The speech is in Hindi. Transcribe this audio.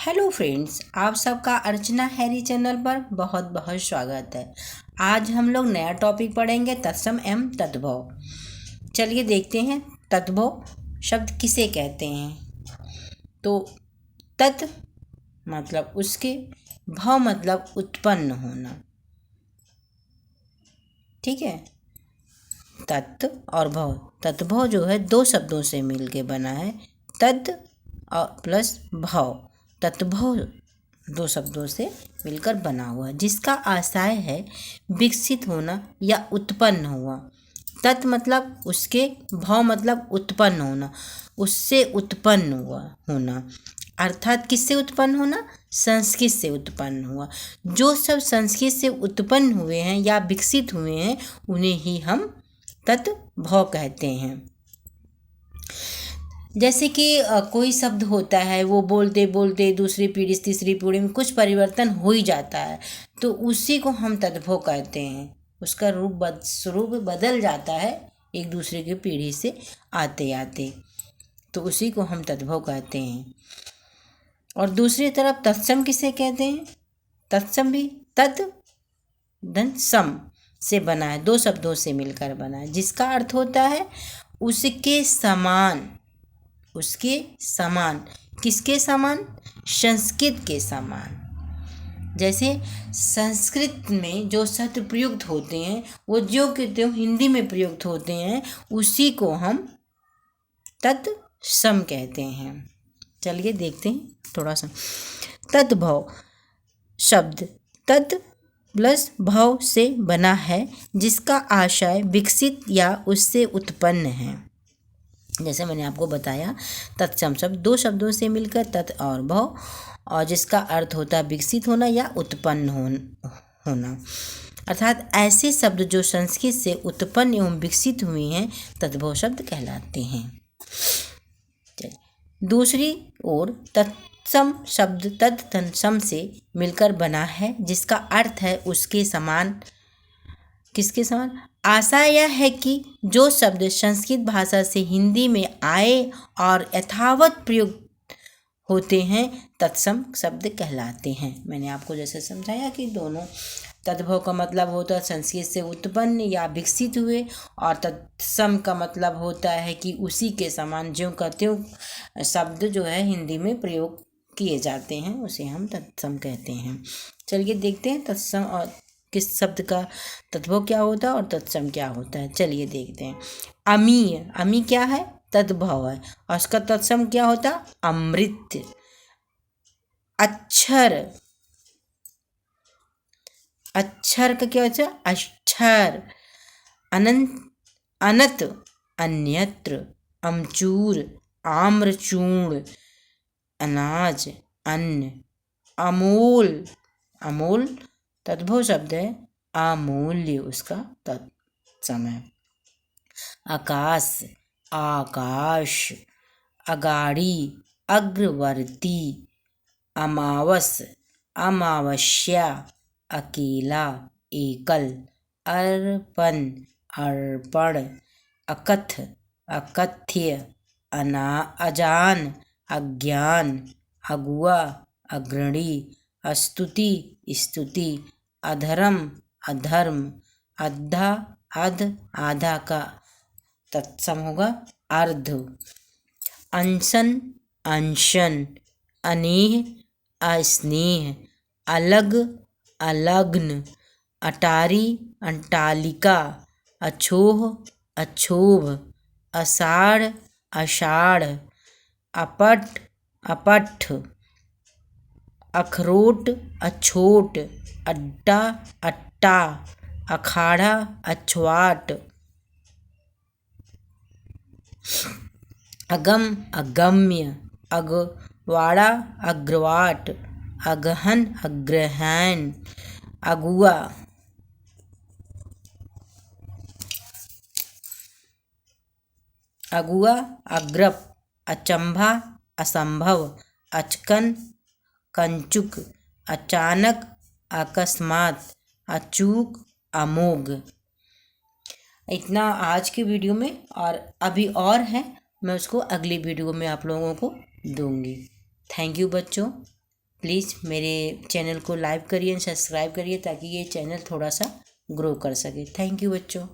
हेलो फ्रेंड्स, आप सबका अर्चना हैरी चैनल पर बहुत बहुत स्वागत है। आज हम लोग नया टॉपिक पढ़ेंगे, तत्सम एवं तद्भव। चलिए देखते हैं तद्भव शब्द किसे कहते हैं। तो तत् मतलब उसके, भव मतलब उत्पन्न होना। ठीक है, तत् और भव। तद्भव जो है दो शब्दों से मिलके बना है, तत् और प्लस भव। तद्भव दो शब्दों से मिलकर बना हुआ, जिसका आशय है विकसित होना या उत्पन्न हुआ। तत् मतलब उसके, भव मतलब उत्पन्न होना, उससे उत्पन्न हुआ होना। अर्थात किससे उत्पन्न होना? संस्कृत से उत्पन्न हुआ। जो सब संस्कृत से उत्पन्न हुए हैं या विकसित हुए हैं, उन्हें ही हम तद्भव कहते हैं। जैसे कि कोई शब्द होता है, वो बोलते बोलते दूसरी पीढ़ी तीसरी पीढ़ी में कुछ परिवर्तन हो ही जाता है, तो उसी को हम तद्भव कहते हैं। उसका स्वरूप बदल जाता है एक दूसरे की पीढ़ी से आते आते, तो उसी को हम तद्भव कहते हैं। और दूसरी तरफ तत्सम किसे कहते हैं? तत्सम भी तत् धन सम से बना है, दो शब्दों से मिलकर बना है, जिसका अर्थ होता है उसके समान। उसके समान, किसके समान? संस्कृत के समान। जैसे संस्कृत में जो शब्द प्रयुक्त होते हैं, वो जो के त्यों हिंदी में प्रयुक्त होते हैं, उसी को हम तत्सम कहते हैं। चलिए देखते हैं थोड़ा सा। तद्भव शब्द तत् प्लस भव से बना है, जिसका आशय विकसित या उससे उत्पन्न है। जैसे मैंने आपको बताया, तत्सम शब्द दो शब्दों से मिलकर तत् और भव, और जिसका अर्थ होता है विकसित होना या उत्पन्न होना। अर्थात ऐसे शब्द जो संस्कृत से उत्पन्न एवं विकसित हुए हैं, तद्भव शब्द कहलाते हैं। दूसरी ओर तत्सम शब्द तत्सम से मिलकर बना है, जिसका अर्थ है उसके समान। किसके समान? आशा यह है कि जो शब्द संस्कृत भाषा से हिंदी में आए और यथावत प्रयुक्त होते हैं, तत्सम शब्द कहलाते हैं। मैंने आपको जैसे समझाया कि दोनों, तद्भव का मतलब होता है संस्कृत से उत्पन्न या विकसित हुए, और तत्सम का मतलब होता है कि उसी के समान ज्यों का त्यों शब्द जो है हिंदी में प्रयोग किए जाते हैं, उसे हम तत्सम कहते हैं। चलिए देखते हैं तत्सम और किस शब्द का तद्भव क्या होता है और तत्सम क्या होता है। चलिए देखते हैं। अमीय, अमी क्या है? तद्भव है, और उसका तत्सम क्या होता? अमृत। अक्षर, अक्षर का क्या होता है? अक्षर। अनंत, अनत, अन्यत्र। अमचूर, आम्रचूर्ण। अनाज, अन्न। अमोल, अमोल तद्भव शब्द है, अमूल्य उसका तत्सम है। आकाश, आकाश। अगाड़ी, अग्रवर्ती। अमावस, अमावस्या। अकेला, एकल। अर्पण, अर्पण। अकथ, अकथ्य। अजान, अज्ञान। अगुआ, अग्रणी। स्तुति, स्तुति। अधर्म, अधर्म। अद्धा, अध, आधा का तत्सम होगा अर्ध। अंशन, अंशन। अनेह, अस्नेह। अलग, अलग्न। अटारी, अंटालिका। अछोह, अछोभ। अषाढ़, अषाढ़। अपट, अपठ। अखरोट, अछोट। अड्डा, अट्टा। अखाड़ा, अछवाट। अगम, अगम्य। अगवाड़ा, अग्रवाट। अगहन, अग्रहण। अगुआ, अगुआ, अग्रप। अचंभा, असंभव। अचकन, कंचुक। अचानक, अकस्मात। अचूक, अमोघ। इतना आज की वीडियो में, और अभी और है, मैं उसको अगली वीडियो में आप लोगों को दूंगी। थैंक यू बच्चों। प्लीज़ मेरे चैनल को लाइक करिए, सब्सक्राइब करिए ताकि ये चैनल थोड़ा सा ग्रो कर सके। थैंक यू बच्चों।